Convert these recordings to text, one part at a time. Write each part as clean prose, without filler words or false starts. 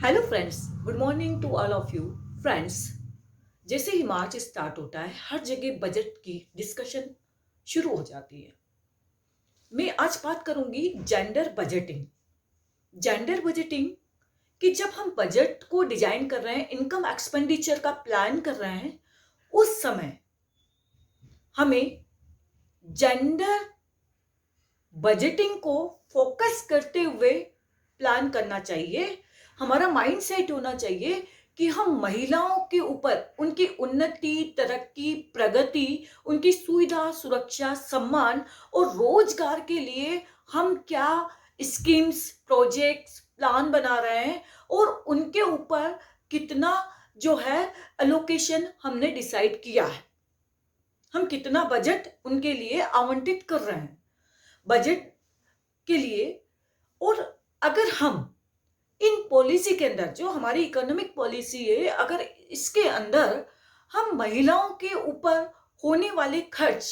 Hello friends, good morning to all of you friends. जैसे ही मार्च start होता है हर जगह बजट की डिस्कशन शुरू हो जाती है। मैं आज बात करूंगी जेंडर बजटिंग। जेंडर बजटिंग कि जब हम बजट को डिजाइन कर रहे हैं, इनकम एक्सपेंडिचर का प्लान कर रहे हैं, उस समय हमें जेंडर बजटिंग को फोकस करते हुए प्लान करना चाहिए। हमारा माइंडसेट होना चाहिए कि हम महिलाओं के ऊपर उनकी उन्नति, तरक्की, प्रगति, उनकी सुविधा, सुरक्षा, सम्मान और रोजगार के लिए हम क्या स्कीम्स, प्रोजेक्ट्स, प्लान बना रहे हैं और उनके ऊपर कितना जो है एलोकेशन हमने डिसाइड किया है। हम कितना बजट उनके लिए आवंटित कर रहे हैं बजट के लिए। और अगर हम इन पॉलिसी के अंदर, जो हमारी इकोनॉमिक पॉलिसी है, अगर इसके अंदर हम महिलाओं के ऊपर होने वाले खर्च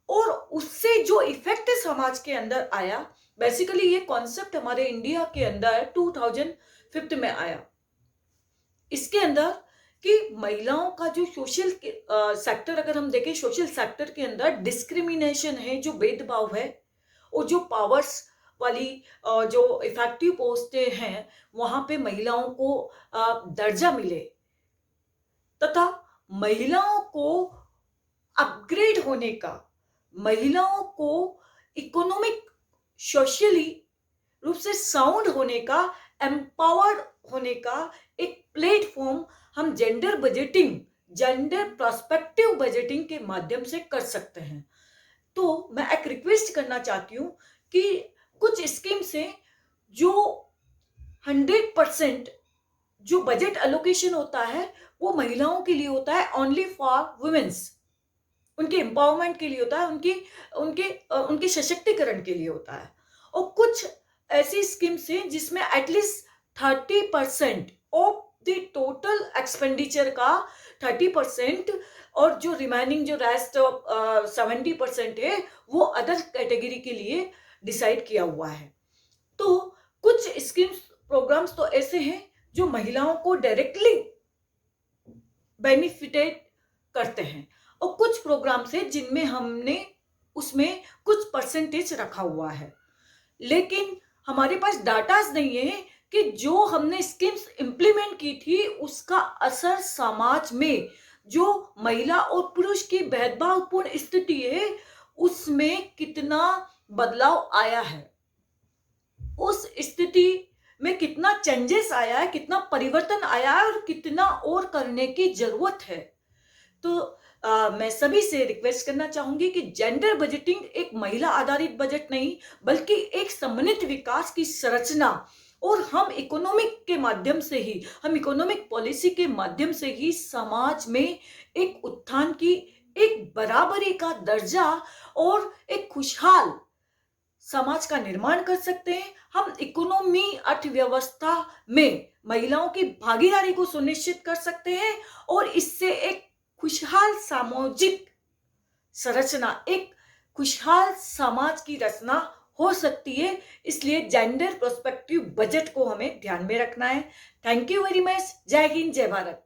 और उससे जो इफेक्ट समाज के अंदर आया, बेसिकली ये कॉन्सेप्ट हमारे इंडिया के अंदर 2005 में आया। इसके अंदर कि महिलाओं का जो सोशल सेक्टर, अगर हम देखें सोशल सेक्टर के अंदर डिस्क्रिमिनेशन है, जो भेदभाव है, और जो पावर्स वाली जो इफेक्टिव पोस्टें हैं वहां पे महिलाओं को दर्जा मिले तथा महिलाओं को अपग्रेड होने का, महिलाओं को इकोनॉमिक, सोशली रूप से साउंड होने का, एम्पावर्ड होने का एक प्लेटफॉर्म हम gender budgeting, gender prospective budgeting के माध्यम से कर सकते हैं। तो मैं एक रिक्वेस्ट करना चाहती हूँ कि कुछ स्कीम्स हैं जो 100% जो बजट एलोकेशन होता है वो महिलाओं के लिए होता है, ओनली फॉर वुमेन्स, उनके एम्पावरमेंट के लिए होता है, उनके उनके उनके सशक्तिकरण के लिए होता है। और कुछ ऐसी स्कीम्स हैं जिसमें at least 30% of the total expenditure का 30% और जो रिमेनिंग, जो रेस्ट 70% है, वो अदर कैटेगरी के लिए डिसाइड किया हुआ है। तो कुछ स्कीम्स, प्रोग्राम्स तो ऐसे हैं जो महिलाओं को डायरेक्टली बेनिफिटेड करते हैं, और कुछ प्रोग्राम्स हैं जिनमें हमने उसमें कुछ परसेंटेज रखा हुआ है। लेकिन हमारे पास डाटाज नहीं है कि जो हमने स्कीम्स इंप्लीमेंट की थी उसका असर समाज में, जो महिला और पुरुष की भेदभावपूर्ण स्थिति है, उसमें कितना बदलाव आया है, उस स्थिति में कितना चेंजेस आया है, कितना परिवर्तन आया है और कितना और करने की जरूरत है। तो मैं सभी से रिक्वेस्ट करना चाहूंगी कि जेंडर बजटिंग एक महिला आधारित बजट नहीं, बल्कि एक समन्वित विकास की संरचना, और हम इकोनॉमिक के माध्यम से ही, हम इकोनॉमिक पॉलिसी के माध्यम से ही समाज में एक उत्थान की, एक बराबरी का दर्जा और एक खुशहाल समाज का निर्माण कर सकते हैं। हम इकोनॉमी, अर्थव्यवस्था में महिलाओं की भागीदारी को सुनिश्चित कर सकते हैं और इससे एक खुशहाल सामाजिक संरचना, एक खुशहाल समाज की रचना हो सकती है। इसलिए जेंडर प्रोस्पेक्टिव बजट को हमें ध्यान में रखना है। Thank you very much. जय हिंद, जय भारत।